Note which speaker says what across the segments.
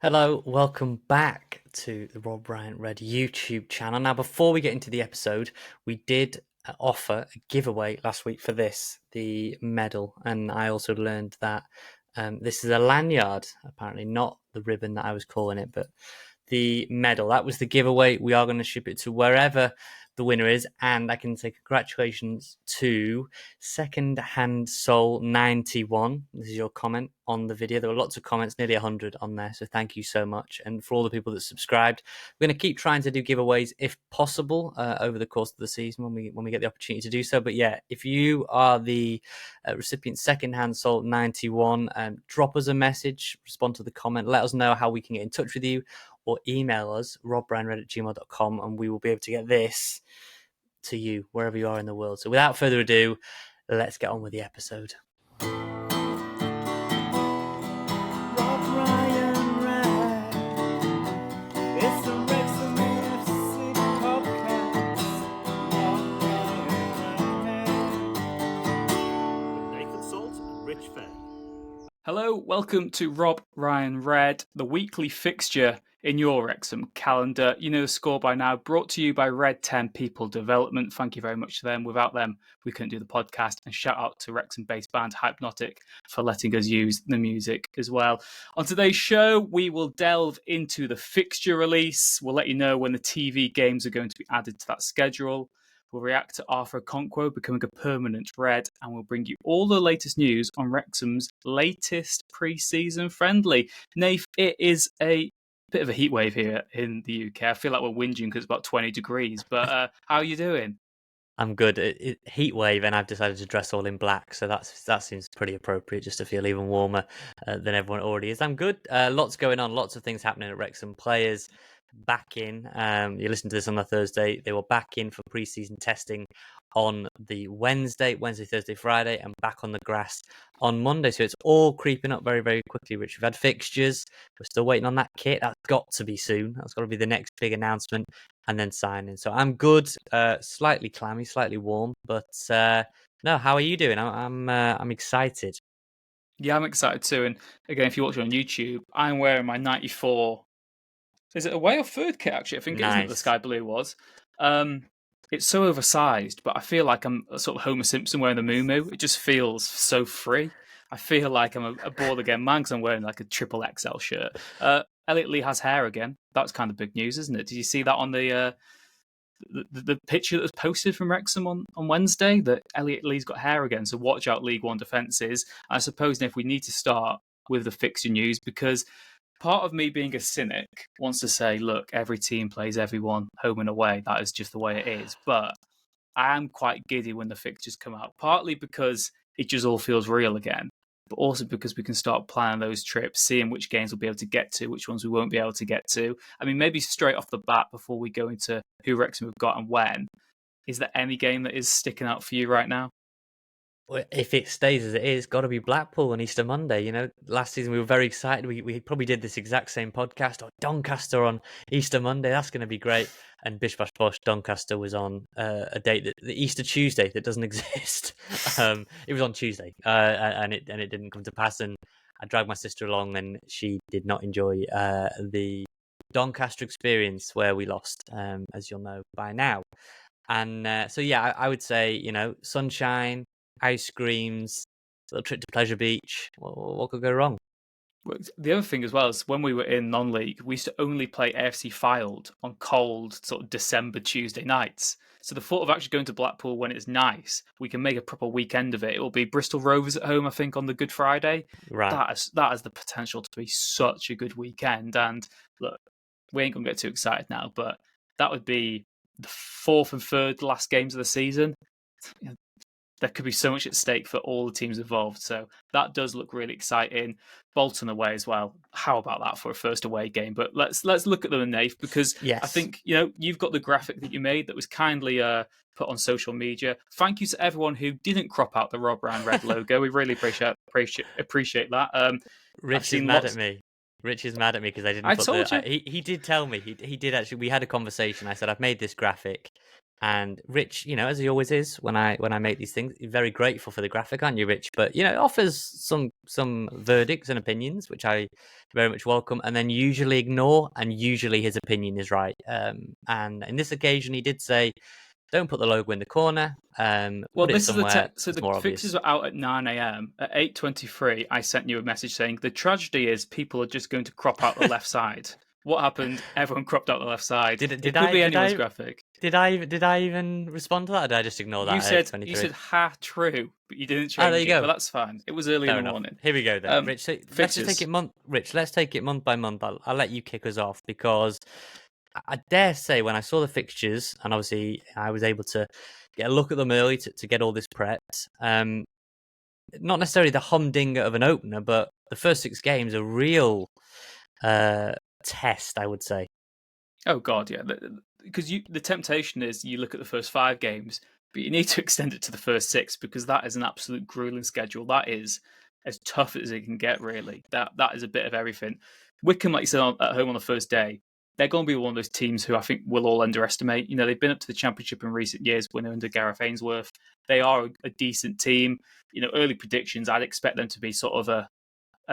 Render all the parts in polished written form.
Speaker 1: Hello, welcome back to the RobRyanRed YouTube channel. Now, before we get into the episode, we did offer a giveaway last week for the medal, and I also learned that this is a lanyard, apparently not the ribbon that I was calling it, but the medal. That was the giveaway. We are going to ship it to wherever the winner is, and I can say congratulations to Second Hand Soul 91. This is your comment on the video. There were lots of comments, nearly 100 on there, so thank you so much. And for all the people that subscribed, we're going to keep trying to do giveaways if possible over the course of the season when we get the opportunity to do so. But yeah, if you are the recipient Second Hand Soul 91, drop us a message, respond to the comment, let us know how we can get in touch with you, or email us, RobRyanRed@gmail.com, and we will be able to get this to you wherever you are in the world. So without further ado, let's get on with the episode.
Speaker 2: Rob Ryan Red. It's the Wrexham FC podcast. Rob Ryan Red. With Nathan Salt and Rich Fair.
Speaker 3: Hello, welcome to Rob Ryan Red, the weekly fixture in your Wrexham calendar. You know the score by now, brought to you by Red 10 People Development. Thank you very much to them. Without them, we couldn't do the podcast. And shout out to Wrexham-based band Hypnotic for letting us use the music as well. On today's show, we will delve into the fixture release. We'll let you know when the TV games are going to be added to that schedule. We'll react to Arthur Okonkwo becoming a permanent Red, and we'll bring you all the latest news on Wrexham's latest pre-season friendly. Nath, it is a bit of a heat wave here in the UK. I feel like we're whinging because it's about 20 degrees, but how are you doing?
Speaker 1: I'm good. Heat wave, and I've decided to dress all in black, so that seems pretty appropriate, just to feel even warmer than everyone already is. I'm good. Lots going on, lots of things happening at Wrexham. Players back in. You listened to this on the Thursday. They were back in for pre-season testing on the Wednesday, Thursday, Friday, and back on the grass on Monday. So it's all creeping up very, very quickly, Rich. We've had fixtures. We're still waiting on that kit. That's got to be soon. That's got to be the next big announcement, and then signing. So I'm good. Slightly clammy, slightly warm, but no. How are you doing? I'm excited.
Speaker 3: Yeah, I'm excited too. And again, if you watch it on YouTube, I'm wearing my 94. Is it away or third kit, actually? I think it isn't that the sky blue was. It's so oversized, but I feel like I'm a sort of Homer Simpson wearing the muumuu. It just feels so free. I feel like I'm a ball again man because I'm wearing like a triple XL shirt. Elliot Lee has hair again. That's kind of big news, isn't it? Did you see that on the picture that was posted from Wrexham on Wednesday? That Elliot Lee's got hair again. So watch out, League One defences. I suppose if we need to start with the fixture news, because part of me being a cynic wants to say, look, every team plays everyone home and away. That is just the way it is. But I am quite giddy when the fixtures come out, partly because it just all feels real again, but also because we can start planning those trips, seeing which games we'll be able to get to, which ones we won't be able to get to. I mean, maybe straight off the bat, before we go into who Wrexham we've got and when, is there any game that is sticking out for you right now?
Speaker 1: If it stays as it is, got to be Blackpool on Easter Monday. You know, last season we were very excited. We probably did this exact same podcast. Or Doncaster on Easter Monday. That's going to be great. And Bish Bash Bosh, Doncaster was on a date the Easter Tuesday that doesn't exist. It was on Tuesday, and it didn't come to pass. And I dragged my sister along, and she did not enjoy the Doncaster experience where we lost, as you'll know by now. And so yeah, I would say sunshine, ice creams, a little trip to Pleasure Beach. What could go wrong?
Speaker 3: The other thing as well is when we were in non-league, we used to only play AFC Filed on cold sort of December Tuesday nights. So the thought of actually going to Blackpool when it's nice, we can make a proper weekend of it. It will be Bristol Rovers at home, I think, on the Good Friday.
Speaker 1: Right.
Speaker 3: That has the potential to be such a good weekend. And look, we ain't going to get too excited now, but that would be the fourth and third last games of the season. There could be so much at stake for all the teams involved. So that does look really exciting. Bolton away as well. How about that for a first away game? But let's look at them, Nath, because
Speaker 1: yes.
Speaker 3: I think you've got the graphic that you made that was kindly put on social media. Thank you to everyone who didn't crop out the Rob Ryan Red logo. We really appreciate that.
Speaker 1: Rich is mad at me. Rich is mad at me because I didn't.
Speaker 3: I told you.
Speaker 1: He did tell me. He did actually. We had a conversation. I said I've made this graphic. And Rich, as he always is when I make these things, you're very grateful for the graphic, aren't you, Rich? But it offers some verdicts and opinions, which I very much welcome, and then usually ignore, and usually his opinion is right. And in this occasion, he did say, "Don't put the logo in the corner.
Speaker 3: Well,
Speaker 1: put it
Speaker 3: this is
Speaker 1: somewhere
Speaker 3: so
Speaker 1: that's
Speaker 3: the
Speaker 1: more
Speaker 3: fixtures
Speaker 1: obvious."
Speaker 3: were out at 9 a.m. At 8:23, I sent you a message saying the tragedy is people are just going to crop out the left side. What happened? Everyone cropped out the left side.
Speaker 1: Did
Speaker 3: It could be anyone's graphic.
Speaker 1: Did I even respond to that, or did I just ignore that
Speaker 3: You
Speaker 1: at
Speaker 3: said
Speaker 1: 8:23?
Speaker 3: "ha true," but you didn't
Speaker 1: Ah, there
Speaker 3: change
Speaker 1: you
Speaker 3: it.
Speaker 1: go.
Speaker 3: But that's fine. It was early in
Speaker 1: Fair
Speaker 3: the
Speaker 1: enough.
Speaker 3: morning.
Speaker 1: Here we go then, Rich. So let's just take it Rich, let's take it month by month. I'll let you kick us off because I dare say when I saw the fixtures, and obviously I was able to get a look at them early to get all this prepped. Not necessarily the humdinger of an opener, but the first 6 games are real test, I would say.
Speaker 3: Oh God, yeah. Because the temptation is you look at the first 5 games, but you need to extend it to the first 6 because that is an absolute grueling schedule. That is as tough as it can get, really. That is a bit of everything. Wycombe, like you said, at home on the first day, they're going to be one of those teams who I think we'll all underestimate. They've been up to the Championship in recent years when they're under Gareth Ainsworth. They are a decent team. Early predictions, I'd expect them to be sort of a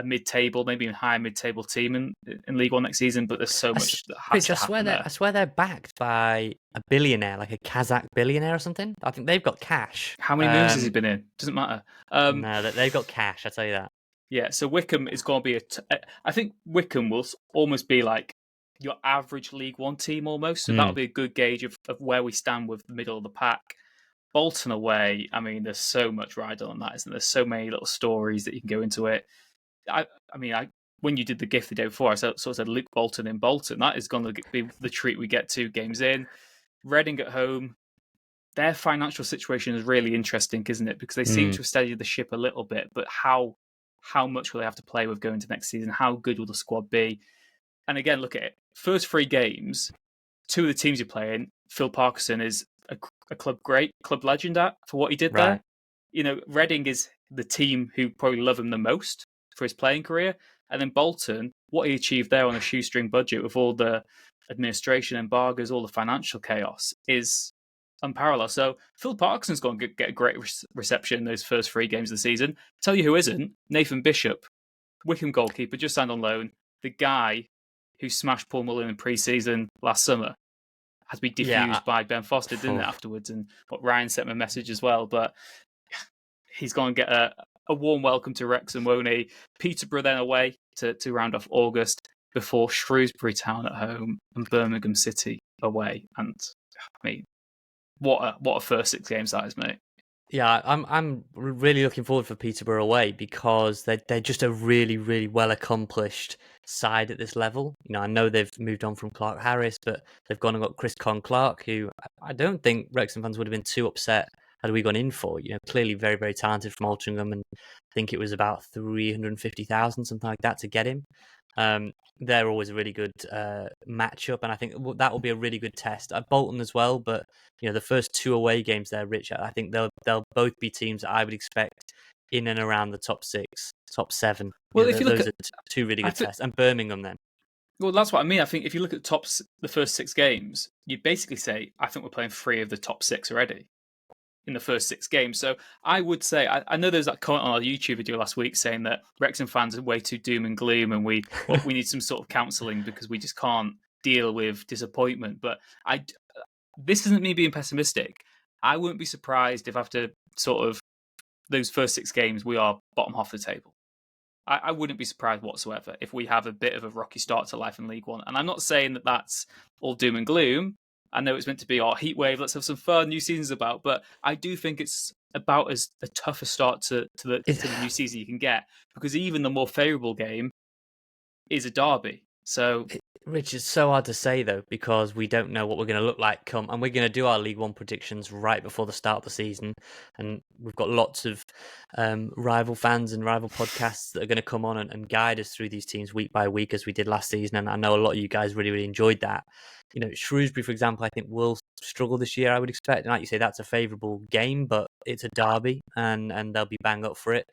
Speaker 3: mid-table, maybe even higher mid-table team in League One next season. But there's so much that has to happen there.
Speaker 1: I swear they're backed by a billionaire, like a Kazakh billionaire or something. I think they've got cash.
Speaker 3: How many movies has he been in? Doesn't matter.
Speaker 1: No, they've got cash. I tell you that.
Speaker 3: Yeah, so Wycombe is going to be I think Wycombe will almost be like your average League One team almost. So that'll be a good gauge of where we stand with the middle of the pack. Bolton away, I mean, there's so much riding on that, isn't there? There's so many little stories that you can go into it. When you did the gift the day before, I sort of said Luke Bolton in Bolton. That is going to be the treat we get 2 games in. Reading at home, their financial situation is really interesting, isn't it? Because they seem to have steadied the ship a little bit, but how much will they have to play with going to next season? How good will the squad be? And again, look at it. First 3 games, 2 of the teams you're playing, Phil Parkinson is a club legend for what he did there. Reading is the team who probably love him the most for his playing career. And then Bolton, what he achieved there on a shoestring budget with all the administration embargoes, all the financial chaos is unparalleled. So Phil Parkinson's going to get a great reception in those first 3 games of the season. Tell you who isn't, Nathan Bishop, Wycombe goalkeeper, just signed on loan. The guy who smashed Paul Mullin in pre-season last summer has been diffused by Ben Foster, didn't it, afterwards? And Ryan sent me a message as well. But he's going to get a warm welcome to Wrexham, won't he? Peterborough then away to round off August before Shrewsbury Town at home and Birmingham City away. And I mean, what a first 6 games that is, mate.
Speaker 1: Yeah, I'm really looking forward for Peterborough away because they're just a really, really well accomplished side at this level. I know they've moved on from Clark Harris, but they've gone and got Chris Clark, who I don't think Wrexham fans would have been too upset had we gone in for. Clearly very, very talented from Altrincham, and I think it was about 350,000, something like that, to get him. They're always a really good matchup, and I think that will be a really good test at Bolton as well. But the first 2 away games there, Rich, I think they'll both be teams that I would expect in and around the top 6, top 7.
Speaker 3: Well, if you look
Speaker 1: those
Speaker 3: at
Speaker 1: 2 really good tests, and Birmingham then.
Speaker 3: Well, that's what I mean. I think if you look at the first 6 games, you'd basically say I think we're playing 3 of the top 6 already in the first 6 games. So I would say, I know there's that comment on our YouTube video last week saying that Wrexham fans are way too doom and gloom and we need some sort of counselling because we just can't deal with disappointment. But this isn't me being pessimistic. I wouldn't be surprised if after sort of those first 6 games, we are bottom half of the table. I wouldn't be surprised whatsoever if we have a bit of a rocky start to life in League One. And I'm not saying that that's all doom and gloom. I know it's meant to be our heat wave. Let's have some fun. New season's about, but I do think it's about as a tougher start to the new season you can get because even the more favourable game is a derby. So,
Speaker 1: Rich, it's so hard to say though because we don't know what we're going to look like and we're going to do our League One predictions right before the start of the season, and we've got lots of rival fans and rival podcasts that are going to come on and guide us through these teams week by week as we did last season, and I know a lot of you guys really, really enjoyed that. Shrewsbury, for example, I think will struggle this year, I would expect. And like you say, that's a favourable game, but it's a derby and they'll be bang up for it.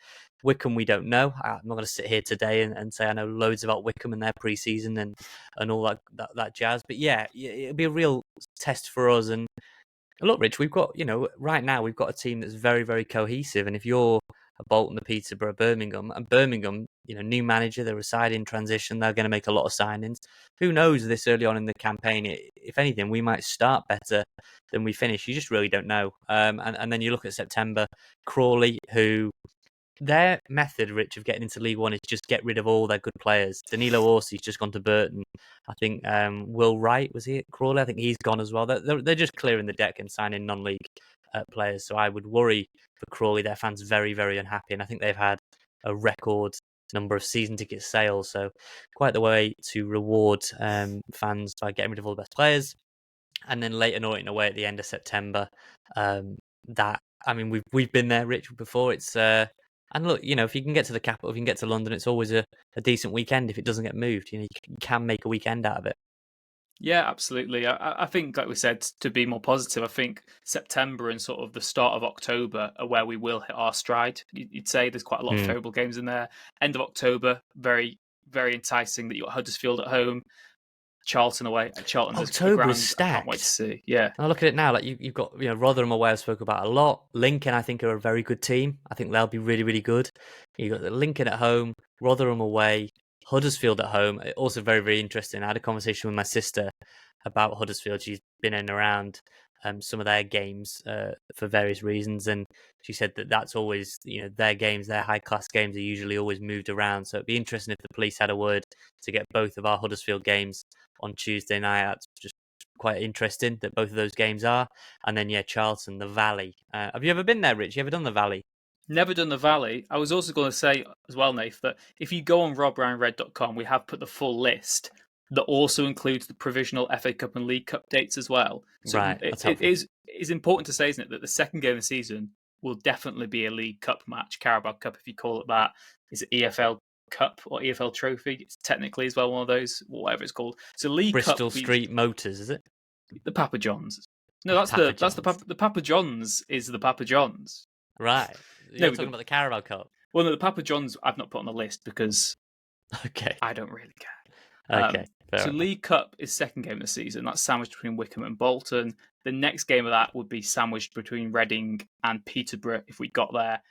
Speaker 1: Wycombe, we don't know. I'm not going to sit here today and say I know loads about Wycombe and their pre-season and all that jazz. But yeah, it'll be a real test for us. And Look, Rich, we've got, right now we've got a team that's very, very cohesive. And if you're a Bolton, the Peterborough, Birmingham, and Birmingham, new manager, they're a side in transition, they're going to make a lot of signings. Who knows this early on in the campaign? If anything, we might start better than we finish. You just really don't know. And then you look at September, Crawley, who their method, Rich, of getting into League One is just get rid of all their good players. Danilo Orsi's just gone to Burton. I think Will Wright, was he at Crawley? I think he's gone as well. They're just clearing the deck and signing non-league players. So I would worry for Crawley. Their fans very, very unhappy. And I think they've had a record number of season ticket sales. So quite the way to reward fans by getting rid of all the best players. And then Leyton Orient away at the end of September. We've been there, Rich, before. It's and look, if you can get to the capital, if you can get to London, it's always a decent weekend if it doesn't get moved. You can make a weekend out of it.
Speaker 3: Yeah, absolutely. I think, like we said, to be more positive, I think September and sort of the start of October are where we will hit our stride. You'd say there's quite a lot of favourable games in there. End of October, very, very enticing that you got Huddersfield at home, Charlton away. Charlton's
Speaker 1: October is stacked.
Speaker 3: I can't wait to see. Yeah.
Speaker 1: And I look at it now, like you've got Rotherham away, I've spoken about a lot. Lincoln, I think, are a very good team. I think they'll be really, really good. You've got the Lincoln at home, Rotherham away, Huddersfield at home. Also very, very interesting. I had a conversation with my sister about Huddersfield. She's been in and around some of their games for various reasons, and she said that's always, their games, their high-class games are usually always moved around. So it'd be interesting if the police had a word to get both of our Huddersfield games on Tuesday night. That's just quite interesting that both of those games are. And then, Charlton, the Valley. Have you ever been there, Rich? You ever done the Valley?
Speaker 3: Never done the Valley. I was also going to say as well, Nath, that if you go on RobRyanRed.com, we have put the full list that also includes the provisional FA Cup and League Cup dates as well. So
Speaker 1: right,
Speaker 3: it is important to say, isn't it, that the second game of the season will definitely be a League Cup match, Carabao Cup, if you call it that. Is it EFL Cup or EFL Trophy? It's technically as well one of those, whatever it's called. So League
Speaker 1: Bristol
Speaker 3: Cup,
Speaker 1: Street Motors, is it?
Speaker 3: The Papa John's. No, that's the Papa John's is the Papa John's.
Speaker 1: Right. You're talking about the Carabao Cup.
Speaker 3: Well, no, the Papa John's I've not put on the list because I don't really care.
Speaker 1: Okay.
Speaker 3: So League Cup is second game of the season. That's sandwiched between Wycombe and Bolton. The next game of that would be sandwiched between Reading and Peterborough if we got there.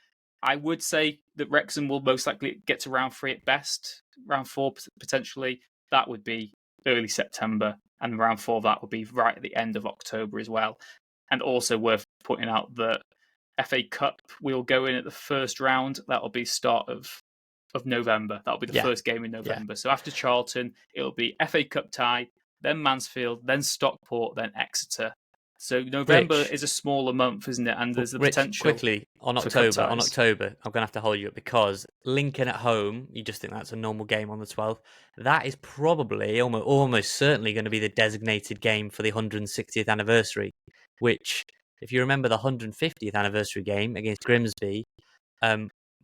Speaker 3: I would say that Wrexham will most likely get to round 3 at best. Round 4 potentially. That would be early September. And round 4 of that would be right at the end of October as well. And also worth pointing out that FA Cup will go in at the first round. That'll be start of November. That'll be the first game in November. So after Charlton, it'll be FA Cup tie, then Mansfield, then Stockport, then Exeter. So November is a smaller month, isn't it? And there's the potential.
Speaker 1: Quickly on October, I'm going to have to hold you up because Lincoln at home, you just think that's a normal game on the 12th. That is probably almost certainly going to be the designated game for the 160th anniversary, which, if you remember the 150th anniversary game against Grimsby,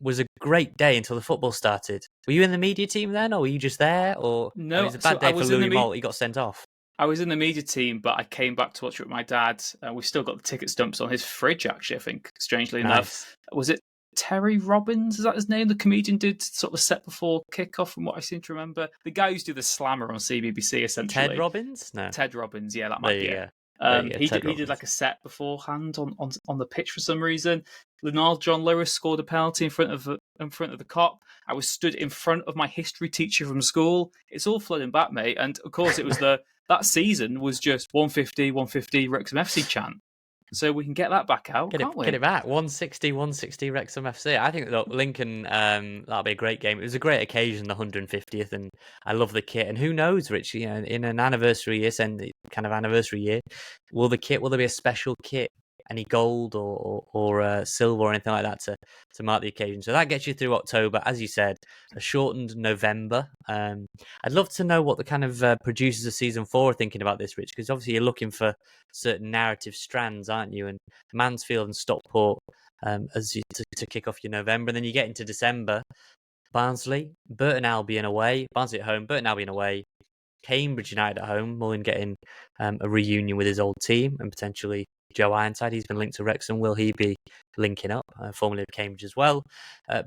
Speaker 1: was a great day until the football started. Were you in the media team then, or were you just there? Or
Speaker 3: no,
Speaker 1: it was a bad day for Louis Moult. He got sent off.
Speaker 3: I was in the media team, but I came back to watch it with my dad. We've still got the ticket stumps on his fridge, actually, I think, strangely enough. Was it Terry Robbins? Is that his name? The comedian did sort of set before kickoff, from what I seem to remember. The guy who used to do the slammer on CBBC, essentially.
Speaker 1: Ted Robbins? No.
Speaker 3: Ted Robbins, yeah, that might be it. He did like a set beforehand on the pitch for some reason. Lenard John Lewis scored a penalty in front of the Kop. I was stood in front of my history teacher from school. It's all flooding back, mate. And of course, it was that season was just 150 Wrexham FC chant. So we can get that back out, can't we?
Speaker 1: Get it back. 160 Wrexham FC. I think, look, Lincoln, that'll be a great game. It was a great occasion, the 150th, and I love the kit. And who knows, Rich, in an anniversary year, kind of anniversary year, will there be a special kit, any gold or silver or anything like that to mark the occasion? So that gets you through October. As you said, a shortened November. I'd love to know what the kind of producers of season 4 are thinking about this, Rich, because obviously you're looking for certain narrative strands, aren't you? And Mansfield and Stockport to kick off your November. And then you get into December. Barnsley, Burton Albion away, Barnsley at home, Burton Albion away, Cambridge United at home, Mullen getting a reunion with his old team and potentially Joe Ironside. He's been linked to Wrexham. Will he be linking up, formerly of Cambridge as well?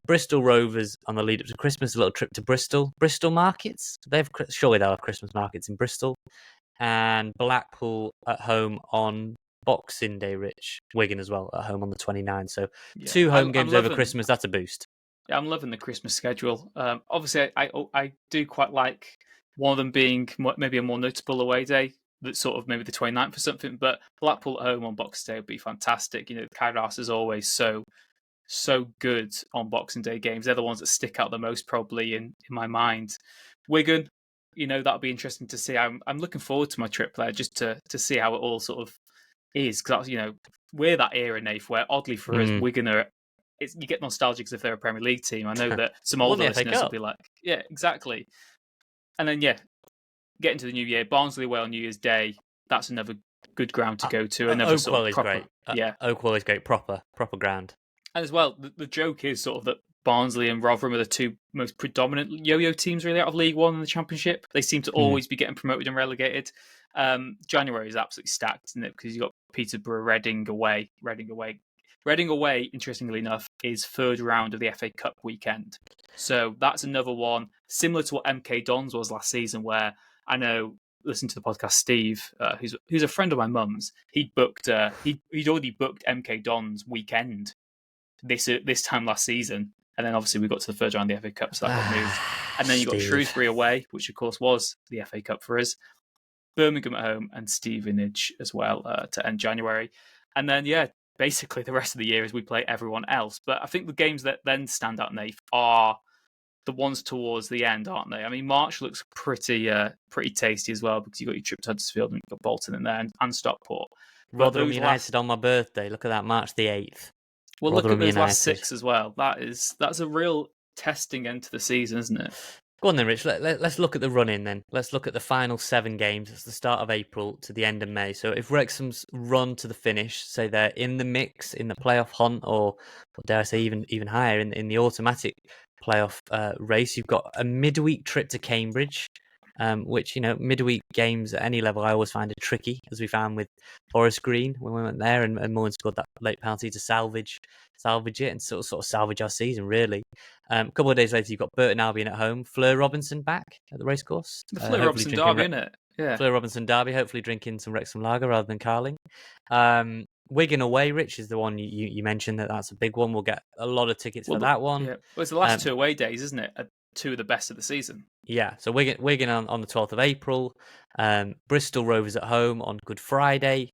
Speaker 1: Bristol Rovers on the lead up to Christmas, a little trip to Bristol. Bristol markets, surely they'll have Christmas markets in Bristol. And Blackpool at home on Boxing Day, Rich, Wigan as well at home on the 29th. So
Speaker 3: Yeah,
Speaker 1: 2 home games over
Speaker 3: loving,
Speaker 1: Christmas. That's a boost.
Speaker 3: Yeah, I'm loving the Christmas schedule. Obviously, I do quite like one of them being maybe a more notable away day. That's sort of maybe the 29th or something. But Blackpool at home on Boxing Day would be fantastic. Kairos is always so good on Boxing Day games. They're the ones that stick out the most probably in my mind. Wigan, that'll be interesting to see. I'm looking forward to my trip there just to see how it all sort of is, because we're that era, Nath, where oddly for us, Wigan are. You get nostalgic as if they're a Premier League team. I know that some older listeners will be like, yeah, exactly. And then get into the new year. Barnsley away on New Year's Day. That's another good ground to go to. Another
Speaker 1: Oakwell
Speaker 3: sort of proper,
Speaker 1: is great.
Speaker 3: Yeah,
Speaker 1: Oakwell is great. Proper ground.
Speaker 3: And as well, the joke is sort of that Barnsley and Rotherham are the two most predominant yo-yo teams really out of League One and the Championship. They seem to always be getting promoted and relegated. January is absolutely stacked, isn't it? Because you've got Peterborough, Reading away. Reading away, interestingly enough, is third round of the FA Cup weekend. So that's another one, similar to what MK Dons was last season, where I know, listen to the podcast, Steve, who's a friend of my mum's, he'd already booked MK Dons weekend this time last season, and then obviously we got to the third round of the FA Cup, so that got moved. And then you got Shrewsbury away, which of course was the FA Cup for us, Birmingham at home, and Stevenage as well to end January. And then basically the rest of the year is we play everyone else. But I think the games that then stand out, Nath, are the ones towards the end, aren't they? I mean, March looks pretty tasty as well, because you've got your trip to Huddersfield and you've got Bolton in there and Stockport.
Speaker 1: Rotherham United on my birthday. Look at that, March the 8th.
Speaker 3: Well, look at those last 6 as well. That's a real testing end to the season, isn't it?
Speaker 1: Go on then, Rich. Let's look at the run-in then. Let's look at the final 7 games. It's the start of April to the end of May. So if Wrexham's run to the finish, say they're in the mix, in the playoff hunt, or dare I say even higher, in the automatic playoff race, you've got a midweek trip to Cambridge, which, midweek games at any level I always find are tricky, as we found with Forest Green when we went there, and Mullen scored that late penalty to salvage it and sort of salvage our season, really. A couple of days later, you've got Burton Albion at home, Fleur Robinson back at the racecourse.
Speaker 3: The Fleur Robinson derby, isn't it? Yeah.
Speaker 1: Fleur Robinson derby, hopefully drinking some Wrexham lager rather than Carling. Wigan away, Rich, is the one you mentioned. That's a big one. We'll get a lot of tickets for that one.
Speaker 3: Yeah. Well, it's the last 2 away days, isn't it? 2 of the best of the season.
Speaker 1: Yeah, so Wigan on the 12th of April, Bristol Rovers at home on Good Friday,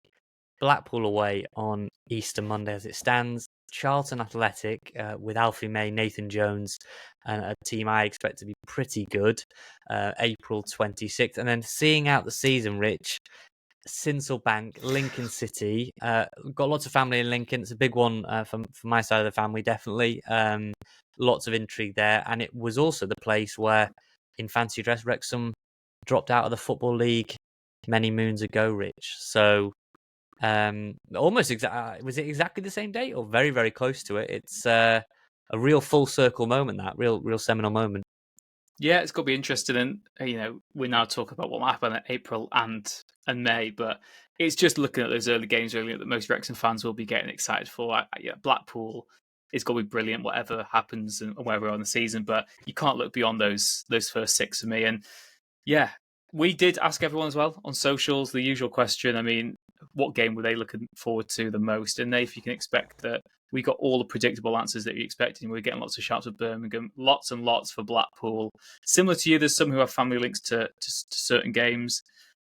Speaker 1: Blackpool away on Easter Monday as it stands, Charlton Athletic with Alfie May, Nathan Jones, and a team I expect to be pretty good, April 26th. And then seeing out the season, Rich, Sincilbank, Lincoln City. Got lots of family in Lincoln. It's a big one from my side of the family, definitely. Lots of intrigue there. And it was also the place where, in fancy dress, Wrexham dropped out of the Football League many moons ago, Rich. So almost was it exactly the same date or very, very close to it? It's a real full circle moment, that real seminal moment.
Speaker 3: Yeah, it's got to be interesting. And, we now talk about what might happen in April and May, but it's just looking at those early games really that most Wrexham fans will be getting excited for. Blackpool is going to be brilliant, whatever happens and where we're on the season, but you can't look beyond those first 6 for me. And yeah, we did ask everyone as well on socials the usual question. I mean, what game were they looking forward to the most? And if you can expect that we got all the predictable answers that you expected. We're getting lots of shouts for Birmingham, lots and lots for Blackpool. Similar to you, there's some who have family links to certain games.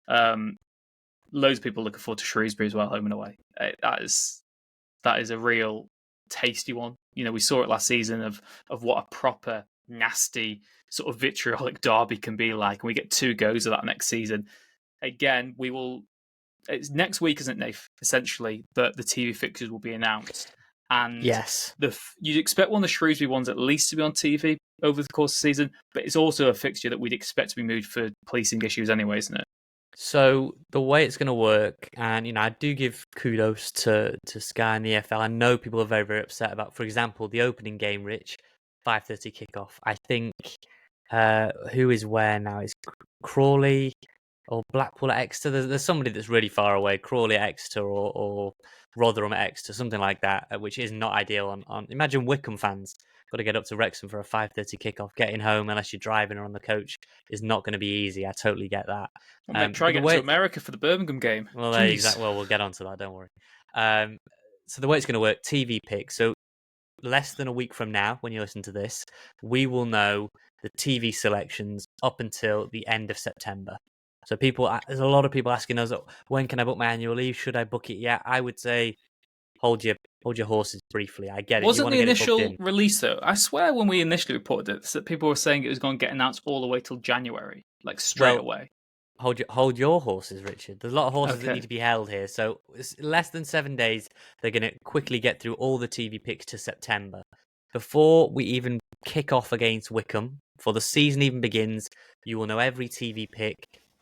Speaker 3: Loads of people looking forward to Shrewsbury as well, home and away. That is a real tasty one. We saw it last season of what a proper nasty sort of vitriolic derby can be like, and we get 2 goes of that next season. Again, it's next week, isn't it, Nath? Essentially, the TV fixtures will be announced. And
Speaker 1: yes,
Speaker 3: you'd expect one of the Shrewsbury ones at least to be on TV over the course of the season, but it's also a fixture that we'd expect to be moved for policing issues anyway, isn't it?
Speaker 1: So the way it's going to work, and I do give kudos to Sky and the EFL. I know people are very, very upset about, for example, the opening game, Rich, 5:30 kickoff. I think who is where now? Is Crawley or Blackpool at Exeter? There's somebody that's really far away. Crawley at Exeter or Rotherham at Exeter, something like that, which is not ideal. On imagine Wycombe fans got to get up to Wrexham for a 5:30 kickoff. Getting home, unless you're driving or on the coach, is not going to be easy. I totally get that.
Speaker 3: I might try getting to America for the Birmingham game.
Speaker 1: Well, exactly. Well, we'll get onto that. Don't worry. So the way it's going to work, TV pick. So less than a week from now, when you listen to this, we will know the TV selections up until the end of September. So there's a lot of people asking us, when can I book my annual leave? Should I book it yet? I would say hold your horses briefly. I get it.
Speaker 3: Wasn't the initial release though? I swear when we initially reported it, that people were saying it was going to get announced all the way till January, like straight away.
Speaker 1: Hold your horses, Richard. There's a lot of horses that need to be held here. So it's less than 7 days. They're going to quickly get through all the TV picks to September. Before we even kick off against Wycombe, before the season even begins, you will know every TV pick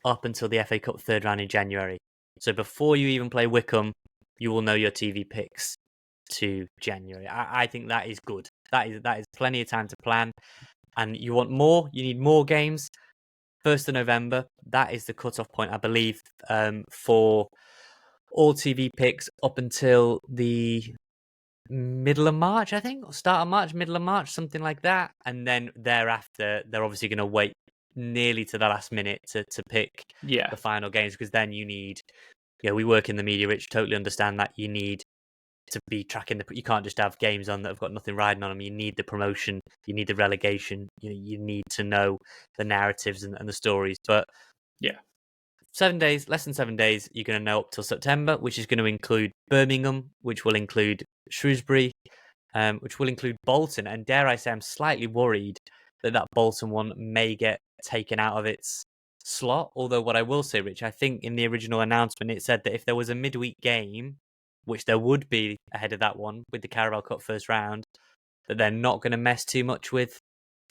Speaker 1: up until the FA Cup third round in January. So before you even play Wycombe, you will know your TV picks to January. I think that is good. That is plenty of time to plan. And you want more? You need more games. 1st of November, that is the cut-off point, I believe, for all TV picks up until the middle of March, I think, or start of March, middle of March, something like that. And then thereafter, they're obviously going to wait nearly to the last minute to pick the final games, because then you need, we work in the media, Rich, totally understand that you need to be tracking you can't just have games on that have got nothing riding on them. You need the promotion, you need the relegation, you need to know the narratives and the stories. But 7 days, less than 7 days, you're going to know up till September, which is going to include Birmingham, which will include Shrewsbury, which will include Bolton. And dare I say, I'm slightly worried that Bolton one may get taken out of its slot. Although what I will say, Rich, I think in the original announcement it said that if there was a midweek game, which there would be ahead of that one with the Carabao Cup first round, that they're not going to mess too much with.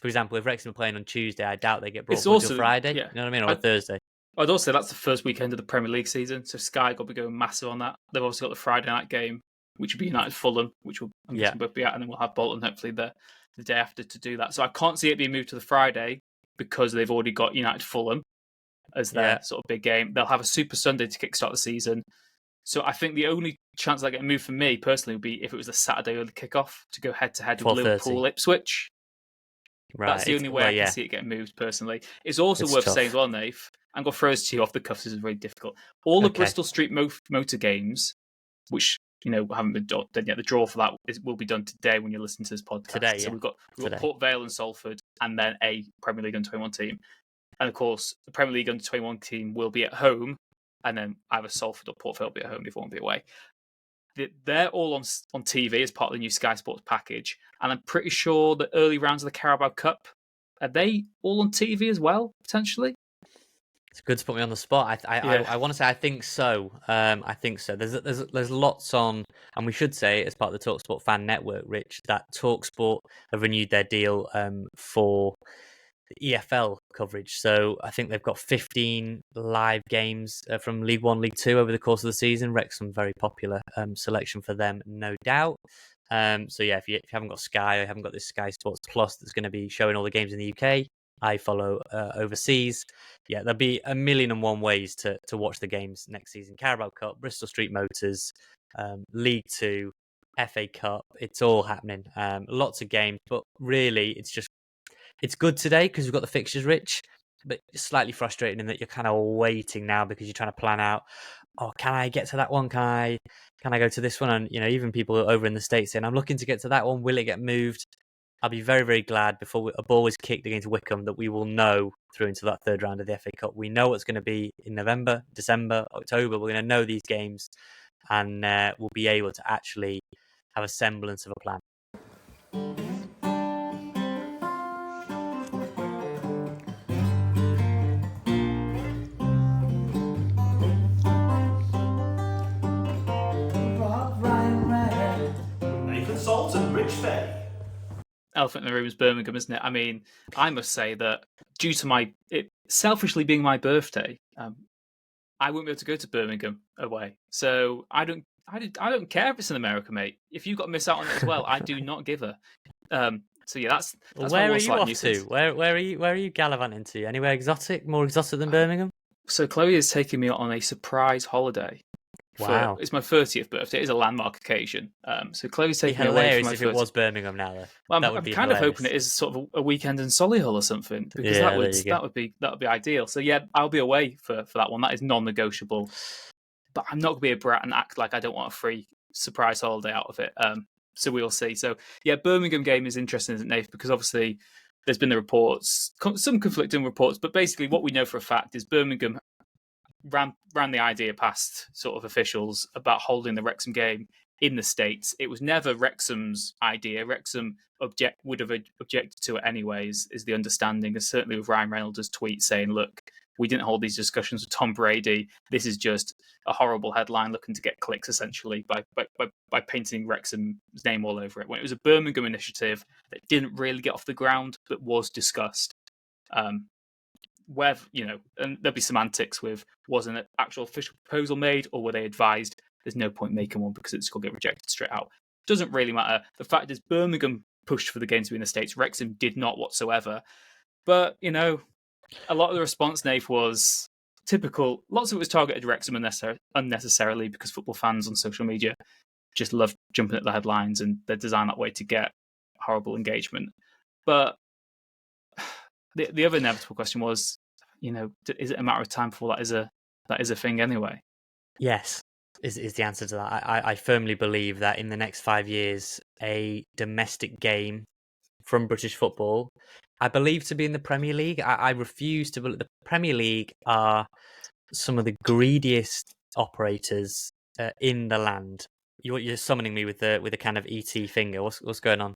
Speaker 1: For example, if Wrexham are playing on Tuesday, I doubt they get brought forward till Friday. You know what I mean? Or a Thursday.
Speaker 3: I'd also say that's the first weekend of the Premier League season, so Sky got to be going massive on that. They've also got the Friday night game, which will be United Fulham, which we'll both be at, and then we'll have Bolton hopefully the day after to do that. So I can't see it being moved to the Friday because they've already got United Fulham as their sort of big game. They'll have a Super Sunday to kickstart the season. So I think the only chance I get moved for me personally would be if it was a Saturday early kickoff to go head-to-head with Liverpool Ipswich. Right. That's the only way I can see it getting moved personally. It's also worth saying as well, Nath, I'm going to throw this to you off the cuff, this is really difficult. All the Bristol Street Motor games, which haven't been done yet, the draw for that will be done today when you listen to this podcast.
Speaker 1: Today,
Speaker 3: so we've got Port Vale and Salford, and then a Premier League Under-21 team. And of course, the Premier League Under-21 team will be at home, and then either Salford or Port Vale will be at home if one will be away. They're all on TV as part of the new Sky Sports package, and I'm pretty sure the early rounds of the Carabao Cup, are they all on TV as well, potentially?
Speaker 1: It's good to put me on the spot. I want to say I think so. I think so. There's lots on, and we should say as part of the TalkSport fan network, Rich, that TalkSport have renewed their deal for the EFL coverage. So I think they've got 15 live games from League One, League Two over the course of the season. Wrexham, very popular selection for them, no doubt. So yeah, if you haven't got Sky or you haven't got this Sky Sports Plus that's going to be showing all the games in the UK, I follow overseas. Yeah, there'll be 1,000,001 ways to watch the games next season. Carabao Cup, Bristol Street Motors, League Two, FA Cup. It's all happening. Lots of games, but really, it's good today because we've got the fixtures, Rich. But it's slightly frustrating in that you're kind of waiting now because you're trying to plan out. Oh, can I get to that one? Can I go to this one? And even people over in the States saying, "I'm looking to get to that one. Will it get moved?" I'll be very, very glad before a ball is kicked against Wycombe that we will know through into that third round of the FA Cup. We know what's going to be in November, December, October. We're going to know these games, and we'll be able to actually have a semblance of a plan.
Speaker 3: Elephant in the room is Birmingham, isn't it? I mean, I must say that due to it selfishly being my birthday, I won't be able to go to Birmingham away. So I don't care if it's in America, mate. If you've got to miss out on it as well, I do not give a. So yeah, that's
Speaker 1: where are you off to? Where are you gallivanting to? Anywhere exotic? More exotic than Birmingham?
Speaker 3: So Chloe is taking me on a surprise holiday
Speaker 1: Wow.
Speaker 3: It's my 30th birthday. It is a landmark occasion. So Chloe's
Speaker 1: It'd be
Speaker 3: taking me away from
Speaker 1: hilarious
Speaker 3: my
Speaker 1: if
Speaker 3: 30th.
Speaker 1: it was Birmingham now, though.
Speaker 3: Well,
Speaker 1: That would
Speaker 3: I'm
Speaker 1: be
Speaker 3: kind of
Speaker 1: hilarious.
Speaker 3: hoping it is sort of a weekend in Solihull or something, because
Speaker 1: Yeah, there you go.
Speaker 3: that would be ideal. So yeah, I'll be away for that one. That is non-negotiable. But I'm not going to be a brat and act like I don't want a free surprise holiday out of it. So we'll see. So yeah, Birmingham game is interesting, isn't it, because obviously there's been the reports, some conflicting reports, but basically what we know for a fact is Birmingham ran the idea past sort of officials about holding the Wrexham game in the States. It was never Wrexham's idea. Wrexham would have objected to it anyways, is the understanding, and certainly with Ryan Reynolds' tweet saying, look, we didn't hold these discussions with Tom Brady. This is just a horrible headline looking to get clicks, essentially, by painting Wrexham's name all over it. When it was a Birmingham initiative that didn't really get off the ground, but was discussed. Whether, and there'll be semantics with, was an actual official proposal made, or were they advised? There's no point making one because it's going to get rejected straight out. Doesn't really matter. The fact is, Birmingham pushed for the game to be in the States. Wrexham did not whatsoever. But, a lot of the response, Nath, was typical. Lots of it was targeted at Wrexham unnecessarily, because football fans on social media just love jumping at the headlines, and they're designed that way to get horrible engagement. But the other inevitable question was, is it a matter of time before that is a thing anyway?
Speaker 1: Yes, is the answer to that. I firmly believe that in the next 5 years, a domestic game from British football, I believe, to be in the Premier League. I refuse to believe the Premier League are some of the greediest operators in the land. You're summoning me with a kind of ET finger. What's going on?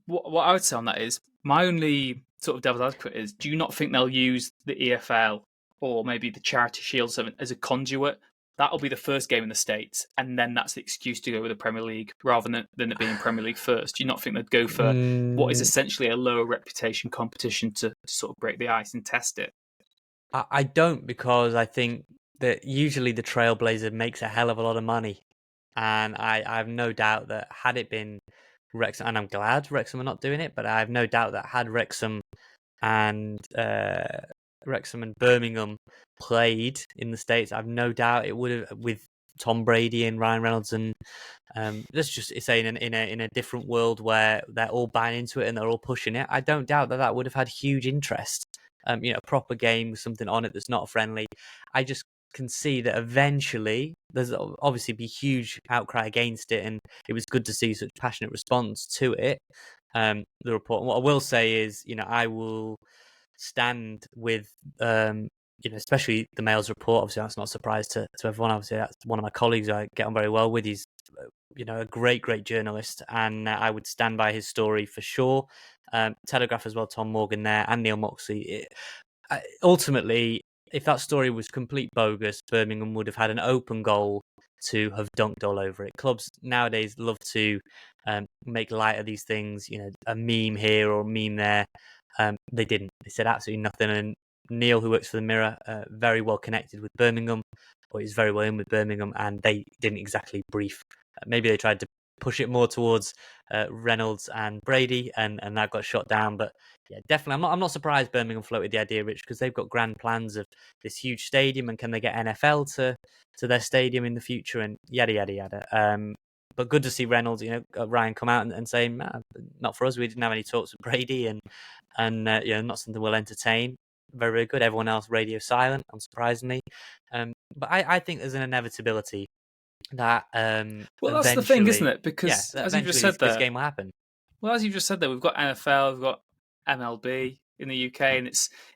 Speaker 3: What I would say on that is, my only sort of devil's advocate is, do you not think they'll use the EFL or maybe the Charity Shield as a conduit? That'll be the first game in the States, and then that's the excuse to go with the Premier League rather than it being Premier League first. Do you not think they'd go for what is essentially a lower reputation competition to sort of break the ice and test it?
Speaker 1: I don't, because I think that usually the Trailblazer makes a hell of a lot of money. And I have no doubt that had it been Wrexham, and I'm glad Wrexham are not doing it, but I have no doubt that had Wrexham and Birmingham played in the States, I've no doubt it would have, with Tom Brady and Ryan Reynolds, and let's just say in a different world where they're all buying into it and they're all pushing it. I don't doubt that would have had huge interest. A proper game with something on it that's not friendly. I just can see that eventually there's obviously be huge outcry against it, and it was good to see such passionate response to it. The report. And what I will say is, I will stand with, especially the Mail's report. Obviously, that's not a surprise to everyone. Obviously, that's one of my colleagues I get on very well with. He's, a great journalist, and I would stand by his story for sure. Telegraph as well, Tom Morgan there, and Neil Moxley. Ultimately, if that story was complete bogus, Birmingham would have had an open goal to have dunked all over it. Clubs nowadays love to make light of these things, a meme here or a meme there. They didn't. They said absolutely nothing. And Neil, who works for the Mirror, very well connected with Birmingham, or he's very well in with Birmingham, and they didn't exactly brief. Maybe they tried to push it more towards Reynolds and Brady, and that got shot down. But yeah, definitely, I'm not surprised Birmingham floated the idea, Rich, because they've got grand plans of this huge stadium, and can they get NFL to their stadium in the future, and yada yada yada. But good to see Reynolds, Ryan come out and say, not for us. We didn't have any talks with Brady, and not something we'll entertain. Very, very good. Everyone else radio silent, unsurprisingly. But I think there's an inevitability that
Speaker 3: well, that's the thing, isn't it? Because
Speaker 1: as
Speaker 3: you just said, this
Speaker 1: game will happen.
Speaker 3: Well, as you just said there, we've got NFL, we've got MLB in the UK, and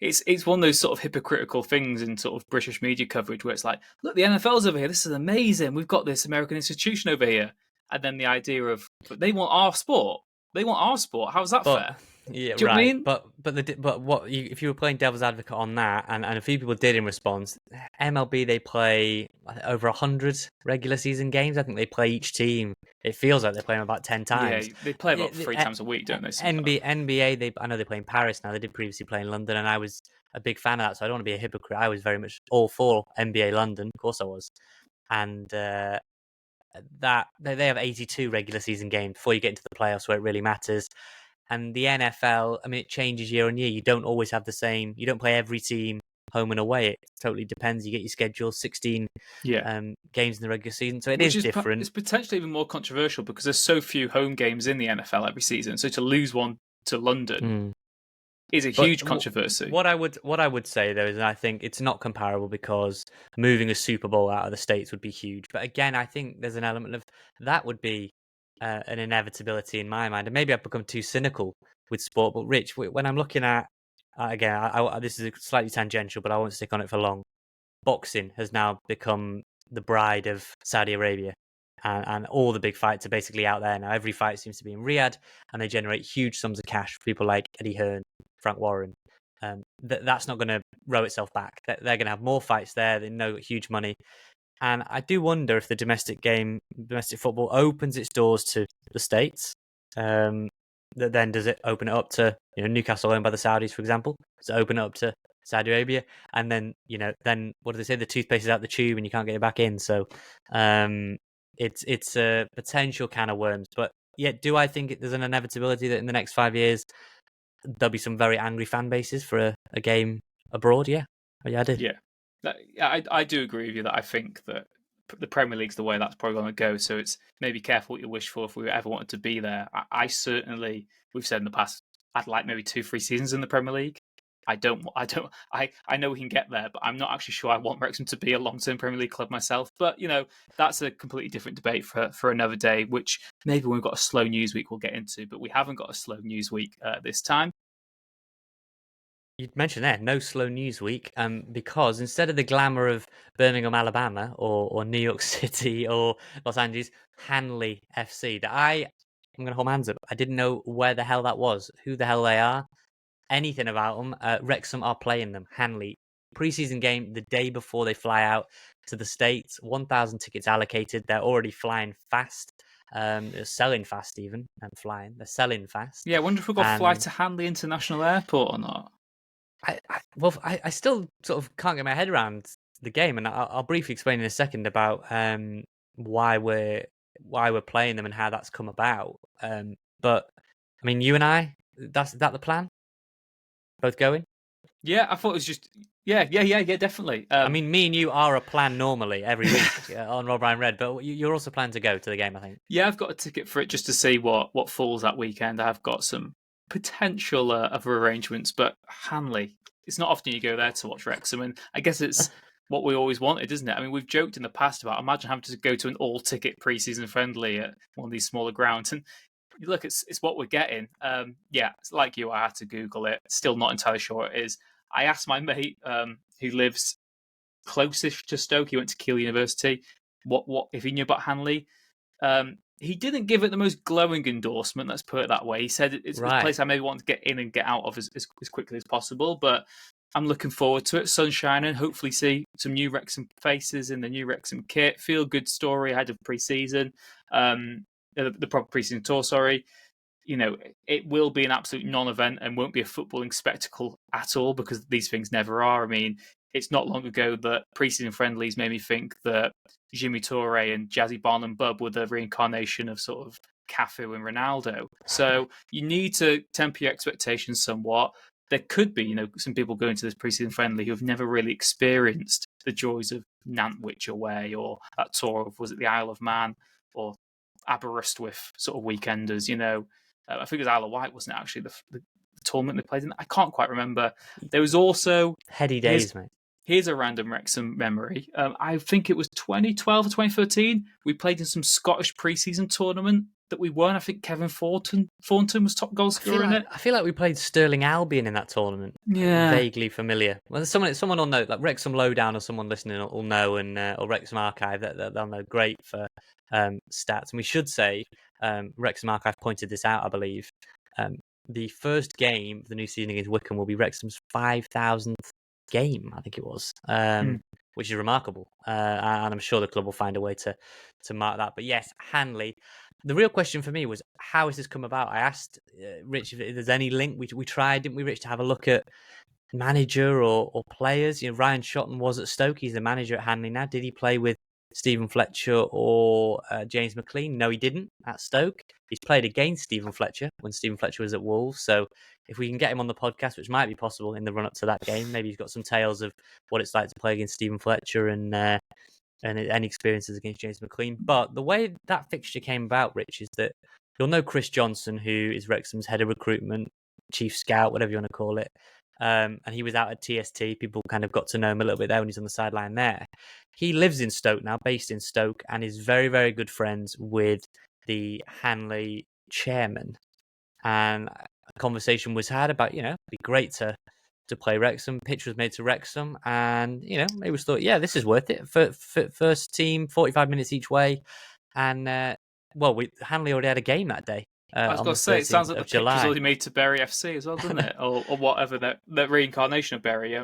Speaker 3: it's one of those sort of hypocritical things in sort of British media coverage where it's like, look, the NFL's over here, this is amazing, we've got this American institution over here, and then the idea of, but they want our sport. How's that fair?
Speaker 1: Yeah,
Speaker 3: do you
Speaker 1: right.
Speaker 3: know what I mean?
Speaker 1: But what if you were playing devil's advocate on that, and a few people did in response. MLB, they play over 100 regular season games. I think they play each team. It feels like they're playing about 10 times.
Speaker 3: Yeah, they play about 3 times a week, don't they?
Speaker 1: NBA, I know they play in Paris now. They did previously play in London, and I was a big fan of that. So I don't want to be a hypocrite. I was very much all for NBA London. Of course I was. And that they have 82 regular season games before you get into the playoffs where it really matters. And the NFL, I mean, it changes year on year. You don't always have the same. You don't play every team home and away. It totally depends. You get your schedule, 16 games in the regular season, so
Speaker 3: Which
Speaker 1: is different.
Speaker 3: It's potentially even more controversial because there's so few home games in the NFL every season. So to lose one to London is a huge controversy.
Speaker 1: What I would say though is I think it's not comparable because moving a Super Bowl out of the States would be huge. But again, I think there's an element of that would be an inevitability in my mind. And maybe I've become too cynical with sport. But Rich, when I'm looking at again, this is slightly tangential, but I won't stick on it for long. Boxing has now become the bride of Saudi Arabia. And all the big fights are basically out there now. Every fight seems to be in Riyadh, and they generate huge sums of cash for people like Eddie Hearn, Frank Warren. That's not going to row itself back. They're going to have more fights there. They know huge money. And I do wonder if the domestic football opens its doors to the States. Then does it open it up to Newcastle owned by the Saudis, for example? Does it open it up to Saudi Arabia? And then then what do they say? The toothpaste is out the tube and you can't get it back in. So it's a potential can of worms. But yet, do I think there's an inevitability that in the next 5 years there'll be some very angry fan bases for a game abroad? Yeah, I do.
Speaker 3: Yeah, I do agree with you that I think that the Premier League's the way that's probably going to go. So it's maybe careful what you wish for if we ever wanted to be there. I certainly, we've said in the past, I'd like maybe 2-3 seasons in the Premier League. I know we can get there, but I'm not actually sure I want Wrexham to be a long-term Premier League club myself. But, that's a completely different debate for another day, which maybe when we've got a slow news week we'll get into, but we haven't got a slow news week this time.
Speaker 1: You mentioned there, no slow news week, because instead of the glamour of Birmingham, Alabama, or New York City, or Los Angeles, Hanley FC, I'm going to hold my hands up. I didn't know where the hell that was, who the hell they are, anything about them. Wrexham are playing them. Hanley, preseason game the day before they fly out to the States. 1,000 tickets allocated. They're already flying fast. They're selling fast even, and flying. They're selling fast.
Speaker 3: Yeah, I wonder if we've got to fly to Hanley International Airport or not.
Speaker 1: I still sort of can't get my head around the game, and I'll briefly explain in a second about why we're playing them and how that's come about. But I mean, you and I, is that the plan? Both going?
Speaker 3: Yeah, I thought it was just yeah, definitely.
Speaker 1: I mean, me and you are a plan normally every week on RobRyanRed, but you're also planning to go to the game, I think.
Speaker 3: Yeah, I've got a ticket for it just to see what falls that weekend. I've got some potential other arrangements, but Hanley, it's not often you go there to watch Wrexham, and I guess it's what we always wanted, isn't it? I mean, we've joked in the past about imagine having to go to an all-ticket pre-season friendly at one of these smaller grounds, and look, it's what we're getting. Yeah, like you, I had to Google it. Still not entirely sure it is. I asked my mate who lives closest to Stoke. He went to Keele University. What if he knew about Hanley? He didn't give it the most glowing endorsement, let's put it that way. He said it's a place I maybe want to get in and get out of as quickly as possible, but I'm looking forward to it. Sun shining, hopefully see some new Wrexham faces in the new Wrexham kit. Feel good story ahead of pre-season, the proper pre-season tour, sorry. It will be an absolute non-event and won't be a footballing spectacle at all because these things never are. I mean, it's not long ago that pre-season friendlies made me think that Jimmy Toure and Jazzy Barnum Bub were the reincarnation of sort of Cafu and Ronaldo. So you need to temper your expectations somewhat. There could be, some people going to this pre-season friendly who have never really experienced the joys of Nantwich away or that tour of, was it the Isle of Man or Aberystwyth sort of weekenders, I think it was Isle of Wight, wasn't it, actually, the tournament they played in? I can't quite remember. There was also...
Speaker 1: Heady days, mate.
Speaker 3: Here's a random Wrexham memory. I think it was 2012 or 2013. We played in some Scottish pre-season tournament that we won. I think Kevin Thornton was top goal scorer in it.
Speaker 1: I feel like we played Stirling Albion in that tournament.
Speaker 3: Yeah.
Speaker 1: Vaguely familiar. Well, someone will know, like Wrexham Lowdown or someone listening will know, and or Wrexham Archive, they'll know. Great for stats. And we should say, Wrexham Archive pointed this out, I believe. The first game of the new season against Wycombe will be Wrexham's 5,000th game, I think it was, which is remarkable. And I'm sure the club will find a way to mark that. But yes, Hanley. The real question for me was, how has this come about? I asked Rich if there's any link. We tried, didn't we, Rich, to have a look at manager or players? Ryan Shotton was at Stoke. He's the manager at Hanley now. Did he play with Stephen Fletcher or James McLean? No, he didn't at Stoke. He's played against Stephen Fletcher when Stephen Fletcher was at Wolves. So if we can get him on the podcast, which might be possible in the run-up to that game, maybe he's got some tales of what it's like to play against Stephen Fletcher and any experiences against James McLean. But the way that fixture came about, Rich, is that you'll know Chris Johnson, who is Wrexham's head of recruitment, chief scout, whatever you want to call it. And he was out at TST. People kind of got to know him a little bit there when he's on the sideline there. He lives in Stoke now, based in Stoke, and is very, very good friends with the Hanley chairman. And a conversation was had about, it'd be great to play Wrexham. Pitch was made to Wrexham, and it was thought, yeah, this is worth it. For first team, 45 minutes each way, and Hanley already had a game that day.
Speaker 3: I was going to say, it sounds like the pitch was already made to Bury FC as well, doesn't it? or whatever the reincarnation of Bury.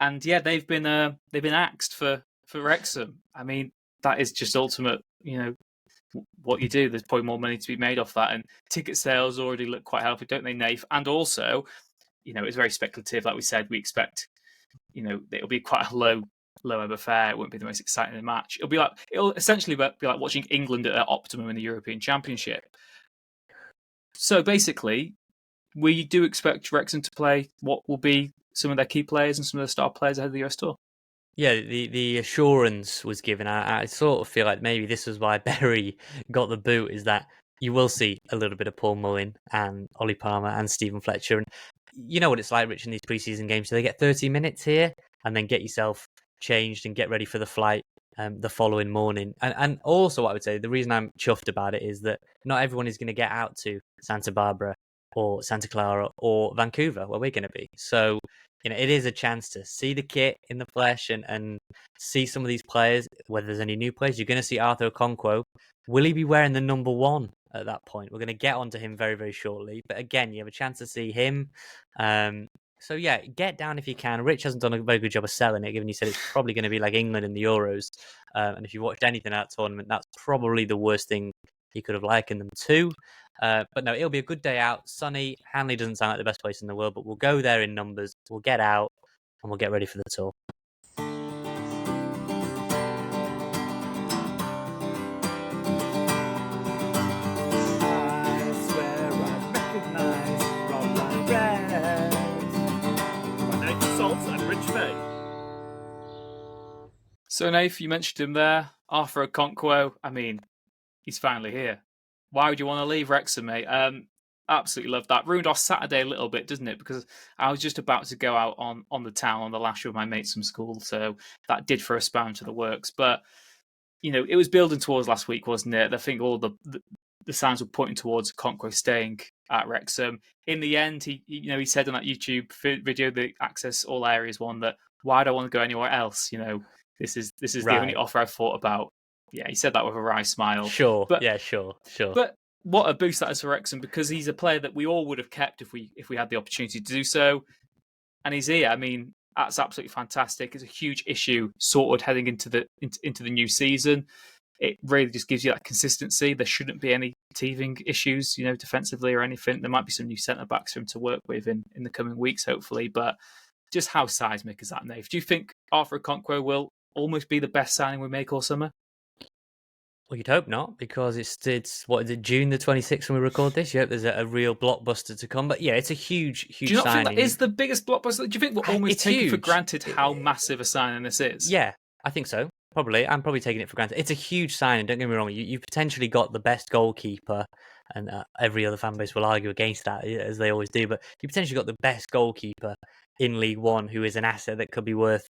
Speaker 3: And yeah, they've been axed for Wrexham. I mean, that is just ultimate. What you do. There's probably more money to be made off that, and ticket sales already look quite healthy, don't they, Nath? And also, it's very speculative. Like we said, we expect, it'll be quite a low ebb affair. It won't be the most exciting match. It'll essentially be like watching England at their optimum in the European Championship. So basically, we do expect Wrexham to play what will be some of their key players and some of the star players ahead of the US tour.
Speaker 1: Yeah, the assurance was given. I sort of feel like maybe this was why Bury got the boot, is that you will see a little bit of Paul Mullin and Ollie Palmer and Stephen Fletcher. And you know what it's like, Rich, in these preseason games. So they get 30 minutes here and then get yourself changed and get ready for the flight the following morning. And also what I would say, the reason I'm chuffed about it is that not everyone is going to get out to Santa Barbara or Santa Clara or Vancouver, where we're going to be. So it is a chance to see the kit in the flesh and see some of these players, whether there's any new players. You're going to see Arthur Okonkwo. Will he be wearing the number 1 at that point? We're going to get onto him very, very shortly. But again, you have a chance to see him. So yeah, get down if you can. Rich hasn't done a very good job of selling it, given he said it's probably going to be like England in the Euros. And if you watched anything at that tournament, that's probably the worst thing he could have likened them to. But no, it'll be a good day out. Sunny. Hanley doesn't sound like the best place in the world, but we'll go there in numbers. We'll get out and we'll get ready for the tour.
Speaker 2: I swear I recognise RobRyanRed by Nathan Salts and Rich Fay.
Speaker 3: So, Nath, you mentioned him there, Arthur Okonkwo. I mean, he's finally here. Why would you want to leave Wrexham, mate? Absolutely love that. Ruined our Saturday a little bit, doesn't it? Because I was just about to go out on the town on the last with my mates from school, so that did throw a span to the works. But it was building towards last week, wasn't it? I think all the signs were pointing towards Okonkwo staying at Wrexham. In the end, he said in that YouTube video, the Access All Areas one, that why do I want to go anywhere else? This is right. The only offer I've thought about. Yeah, he said that with a wry smile.
Speaker 1: Sure. Sure.
Speaker 3: But what a boost that is for Wrexham, because he's a player that we all would have kept if we had the opportunity to do so. And he's here. I mean, that's absolutely fantastic. It's a huge issue sorted heading into the new season. It really just gives you that consistency. There shouldn't be any teething issues, defensively or anything. There might be some new centre backs for him to work with in the coming weeks, hopefully. But just how seismic is that, Nave? Do you think Arthur Okonkwo will almost be the best signing we make all summer?
Speaker 1: Well, you'd hope not, because it's what is it, June the 26th when we record this? You hope there's a real blockbuster to come. But yeah, it's a huge signing.
Speaker 3: Do you not think that is the biggest blockbuster? Do you think we're almost taking for granted how massive a signing this is?
Speaker 1: Yeah, I think so. Probably. I'm probably taking it for granted. It's a huge signing, don't get me wrong. You potentially got the best goalkeeper, and every other fan base will argue against that, as they always do, but you potentially got the best goalkeeper in League One, who is an asset that could be worth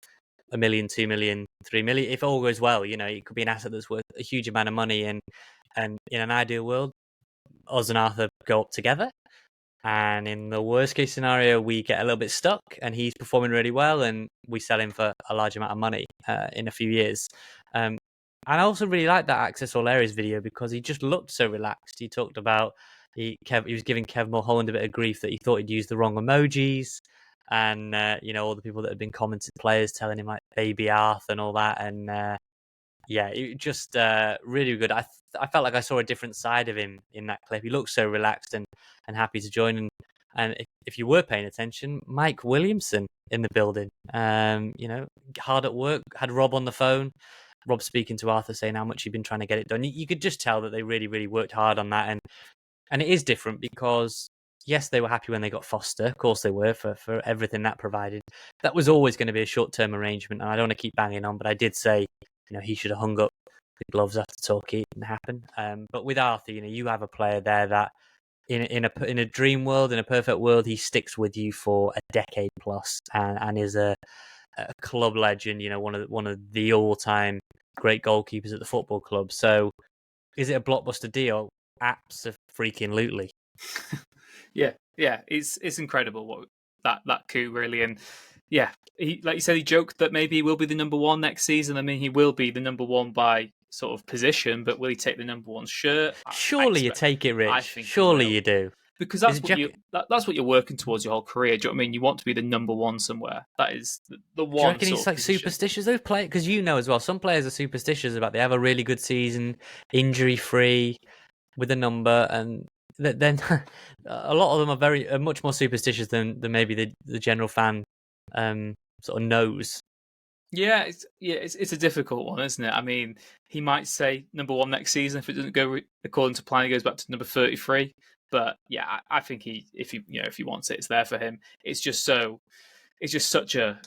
Speaker 1: $1 million, $2 million, $3 million. If all goes well, it could be an asset that's worth a huge amount of money. And in an ideal world, us and Arthur go up together. And in the worst case scenario, we get a little bit stuck and he's performing really well and we sell him for a large amount of money in a few years. And I also really like that Access All Areas video because he just looked so relaxed. He talked about, he was giving Kev Mulholland a bit of grief that he thought he'd used the wrong emojis. And, all the people that had been commented, players telling him like baby Arth and all that. And it just really good. I felt like I saw a different side of him in that clip. He looked so relaxed and happy to join. And if you were paying attention, Mike Williamson in the building, hard at work, had Rob on the phone. Rob speaking to Arthur saying how much he'd been trying to get it done. You could just tell that they really, really worked hard on that. And it is different because, yes, they were happy when they got Foster. Of course they were, for everything that provided. That was always going to be a short-term arrangement, and I don't want to keep banging on, but I did say, he should have hung up the gloves after Torquay. It didn't happen. But with Arthur, you have a player there that in a dream world, in a perfect world, he sticks with you for a decade plus, and is a club legend. One of the all-time great goalkeepers at the football club. So, is it a blockbuster deal? Absolutely.
Speaker 3: Yeah, it's incredible what that coup really, and yeah, he, like you said, he joked that maybe he will be the number one next season. I mean, he will be the number one by sort of position, but will he take the number one shirt?
Speaker 1: Surely you take it, Rich.
Speaker 3: I think
Speaker 1: surely you do,
Speaker 3: because that's what you're working towards your whole career. Do you know what I mean? You want to be the number one somewhere. That is the one.
Speaker 1: Do you reckon he's like
Speaker 3: position.
Speaker 1: superstitious? Those players, because as well, some players are superstitious about they have a really good season, injury free, with a number, and then a lot of them are much more superstitious than maybe the general fan sort of knows.
Speaker 3: Yeah, it's a difficult one, isn't it? I mean, he might say number one next season if it doesn't go according to plan. He goes back to number 33. But yeah, I think if he wants it, it's there for him. It's just such a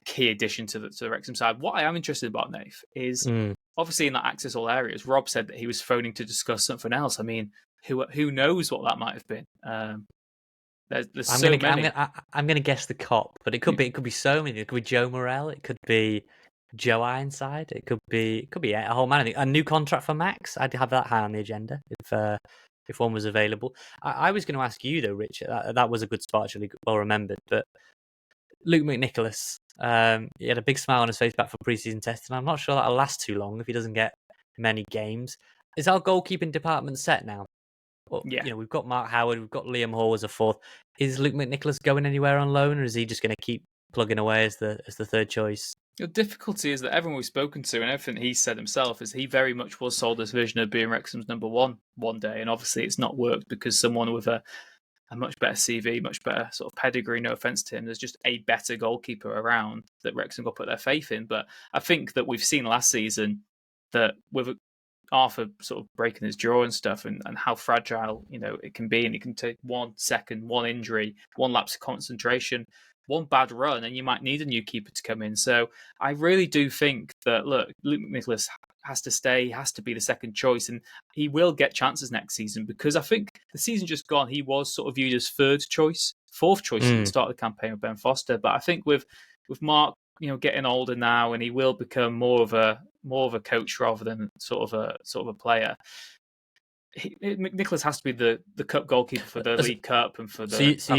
Speaker 3: key addition to the Wrexham side. What I am interested about, Nath, is obviously in that access all areas. Rob said that he was phoning to discuss something else. I mean, who knows what that might have been? There's so many.
Speaker 1: I'm gonna guess the cop, but it could be so many. It could be Joe Morrell. It could be Joe Ironside. It could be a whole man. A new contract for Max. I'd have that high on the agenda if one was available. I was going to ask you though, Rich. That was a good spot, actually, well remembered. But Luke McNicholas, he had a big smile on his face back for preseason testing. I'm not sure that'll last too long if he doesn't get many games. Is our goalkeeping department set now? Well,
Speaker 3: yeah,
Speaker 1: we've got Mark Howard, we've got Liam Hall as a fourth. Is Luke McNicholas going anywhere on loan, or is he just going to keep plugging away as the third choice?
Speaker 3: The difficulty is that everyone we've spoken to and everything he said himself is he very much was sold this vision of being Wrexham's number one day, and obviously it's not worked because someone with a much better CV, much better sort of pedigree, no offence to him, there's just a better goalkeeper around that Wrexham got put their faith in. But I think that we've seen last season that with Arthur sort of breaking his jaw and stuff, and how fragile it can be, and it can take 1 second, one injury, one lapse of concentration, one bad run, and you might need a new keeper to come in. So I really do think that Luke McNicholas has to stay, he has to be the second choice, and he will get chances next season, because I think the season just gone he was sort of viewed as fourth choice at the start of the campaign with Ben Foster. But I think with Mark getting older now, and he will become more of a coach rather than sort of a player. McNicholas has to be the cup goalkeeper for the League Cup and for the games.
Speaker 1: So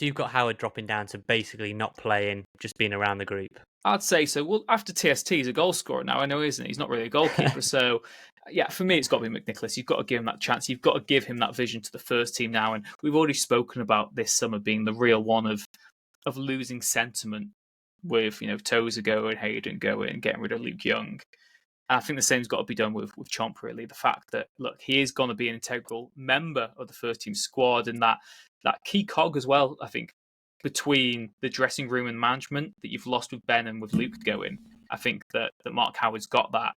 Speaker 1: you've got Howard dropping down to basically not playing, just being around the group.
Speaker 3: I'd say so. Well, after TST, he's a goal scorer now. I know he isn't. He's not really a goalkeeper. So, yeah, for me, it's got to be McNicholas. You've got to give him that chance. You've got to give him that vision to the first team now. And we've already spoken about this summer being the real one of losing sentiment with Tozer going, Hayden going, getting rid of Luke Young. I think the same's got to be done with Chomp, really. The fact that, look, he is going to be an integral member of the first team squad, and that key cog as well, I think, between the dressing room and management that you've lost with Ben and with Luke going. I think that Mark Howard's got that.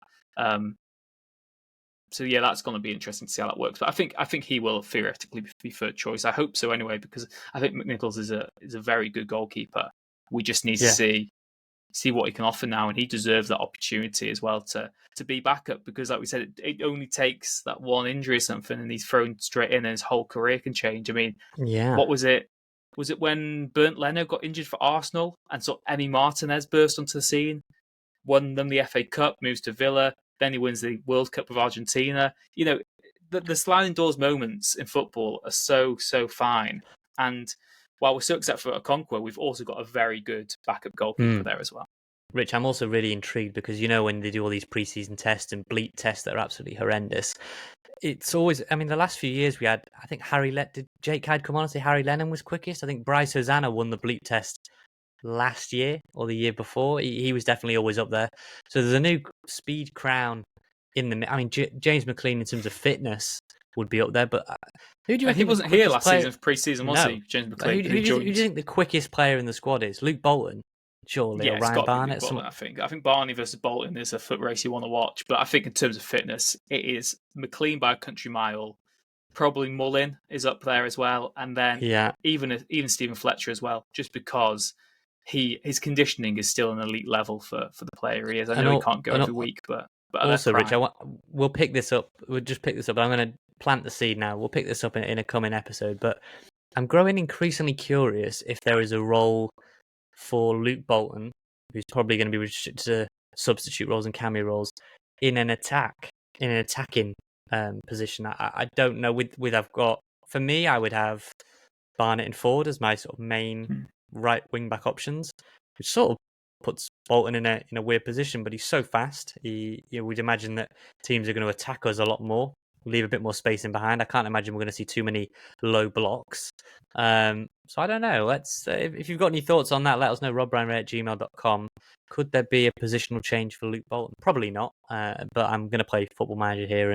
Speaker 3: So yeah, that's going to be interesting to see how that works. But I think he will theoretically be third choice. I hope so anyway, because I think McNicholas is a very good goalkeeper. We just need to see what he can offer now, and he deserves that opportunity as well to be backup, because like we said, it only takes that one injury or something and he's thrown straight in and his whole career can change. I mean, what was it? Was it when Bernd Leno got injured for Arsenal and so Emi Martinez burst onto the scene, won them the FA Cup, moves to Villa, then he wins the World Cup with Argentina. The sliding doors moments in football are so fine. And while we're so excited for Okonkwo, we've also got a very good backup goalkeeper there as well.
Speaker 1: Rich, I'm also really intrigued because when they do all these preseason tests and bleep tests that are absolutely horrendous, it's always, the last few years we had, I think did Jake Hyde come on and say Harry Lennon was quickest? I think Bryce Hosanna won the bleep test last year or the year before. He was definitely always up there. So there's a new speed crown in the, James McLean in terms of fitness would be up there, but who do you reckon?
Speaker 3: He wasn't here last season for pre-season, was he? James McLean.
Speaker 1: Who do you think the quickest player in the squad is? Luke Bolton. surely,
Speaker 3: Yeah,
Speaker 1: or
Speaker 3: it's
Speaker 1: Ryan
Speaker 3: got to be
Speaker 1: Barnett.
Speaker 3: Bolton, I think. I think Barney versus Bolton is a foot race you want to watch, but I think in terms of fitness, it is McLean by a country mile. Probably Mullin is up there as well, and then even Stephen Fletcher as well, just because his conditioning is still an elite level for the player he is. I know he can't go every week, but
Speaker 1: also, Rich, we'll pick this up. We'll just pick this up. I'm going to plant the seed now. We'll pick this up in a coming episode, but I'm growing increasingly curious if there is a role for Luke Bolton, who's probably going to be restricted to substitute roles and cameo roles in an attacking position. I don't know. For me, I would have Barnett and Ford as my sort of main right wing back options, which sort of puts Bolton in a weird position. But he's so fast. We'd imagine that teams are going to attack us a lot more, leave a bit more space in behind. I can't imagine we're going to see too many low blocks. So I don't know. Let's if you've got any thoughts on that, let us know. RobRyanRed@gmail.com. Could there be a positional change for Luke Bolton? Probably not. But I'm going to play Football Manager here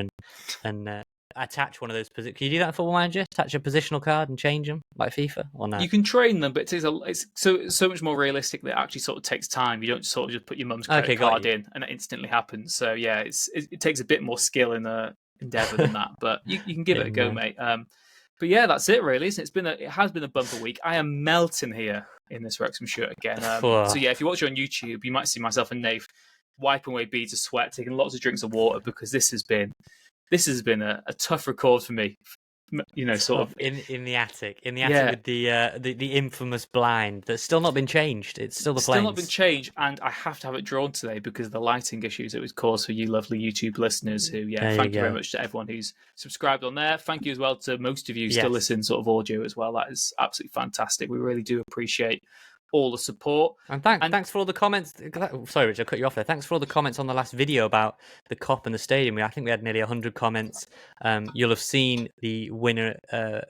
Speaker 1: and attach one of those positions. Can you do that in Football Manager? Attach a positional card and change them like FIFA or no?
Speaker 3: You can train them, but it's so much more realistic that it actually sort of takes time. You don't sort of just put your mum's credit card in and it instantly happens. So yeah, it takes a bit more skill in the endeavour than that, but you can give it a go, mate. But yeah, that's it really. It has been a bumper week. I am melting here in this Wrexham shirt again. So yeah, if you watch it on YouTube, you might see myself and Nath wiping away beads of sweat, taking lots of drinks of water because this has been a tough record for me. You know, sort of
Speaker 1: in the attic with the infamous blind that's still not been changed. It's still the planes.
Speaker 3: Still not been changed, and I have to have it drawn today because of the lighting issues it was caused for you lovely YouTube listeners. Who, thank you very much to everyone who's subscribed on there. Thank you as well to most of you who still listen sort of audio as well. That is absolutely fantastic. We really do appreciate all the support.
Speaker 1: And thanks for all the comments. Sorry, Rich, I cut you off there. Thanks for all the comments on the last video about the Kop and the stadium. I think we had nearly 100 comments. You'll have seen the winner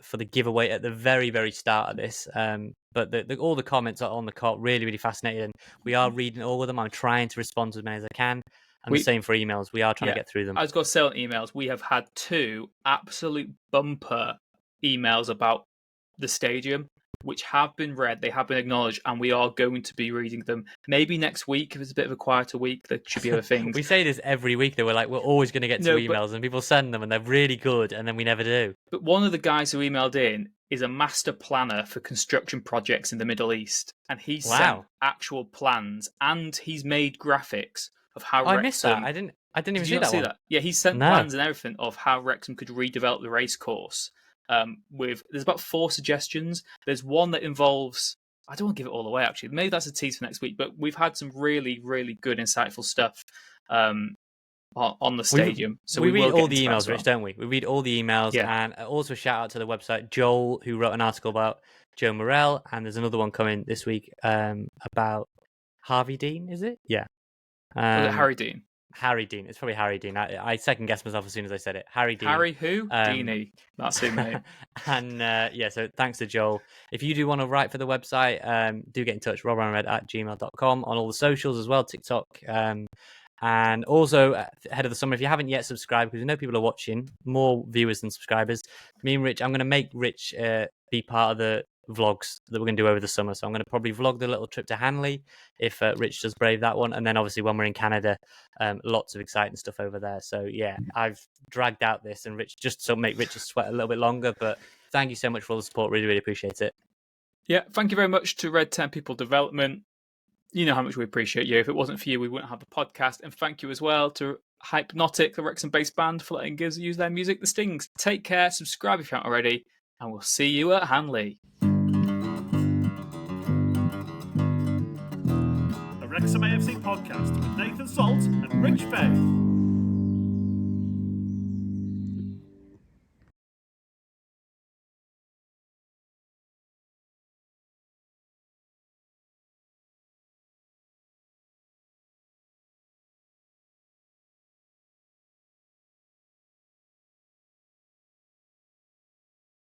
Speaker 1: for the giveaway at the very, very start of this. But all the comments are on the Kop. Really, really fascinating. And we are reading all of them. I'm trying to respond to as many as I can. And the same for emails. We are trying to get through them.
Speaker 3: I was going to say on emails, we have had 2 absolute bumper emails about the stadium, which have been read, they have been acknowledged, and we are going to be reading them. Maybe next week, if it's a bit of a quieter week, there should be other things.
Speaker 1: We say this every week, though. We're always going to get to emails, and people send them, and they're really good, and then we never do.
Speaker 3: But one of the guys who emailed in is a master planner for construction projects in the Middle East, and he's sent actual plans, and he's made graphics of how Wrexham...
Speaker 1: I missed that. I didn't even see that.
Speaker 3: Yeah, he's sent plans and everything of how Wrexham could redevelop the race course. There's about 4 suggestions. There's one that involves, I don't want to give it all away actually, maybe that's a tease for next week, but we've had some really, really good insightful stuff on the stadium. So
Speaker 1: we read all the emails, Rich, don't we? We read all the emails, and also a shout out to the website Joel, who wrote an article about Joe Morrell, and there's another one coming this week about Harvey Dean, is it? Yeah.
Speaker 3: Harry Dean.
Speaker 1: Harry Dean. It's probably Harry Dean. I second guessed myself as soon as I said it. Harry Dean.
Speaker 3: Harry who? Deanie. That's him, mate.
Speaker 1: And so thanks to Joel. If you do want to write for the website, do get in touch. RobRyanRed@gmail.com on all the socials as well, TikTok. And also ahead of the summer, if you haven't yet subscribed, because we know people are watching, more viewers than subscribers. Me and Rich, I'm going to make Rich be part of the vlogs that we're going to do over the summer. So I'm going to probably vlog the little trip to Hanley if Rich does brave that one. And then obviously when we're in Canada, lots of exciting stuff over there. So yeah, I've dragged out this and Rich just to make Rich sweat a little bit longer. But thank you so much for all the support. Really, really appreciate it.
Speaker 3: Yeah, thank you very much to Red 10 People Development. You know how much we appreciate you. If it wasn't for you, we wouldn't have the podcast. And thank you as well to Hypnotic, the Wrexham-based band, for letting us use their music, The Stings. Take care, subscribe if you haven't already, and we'll see you at Hanley.
Speaker 2: The Wrexham AFC podcast with Nathan Salt and Rich Faye.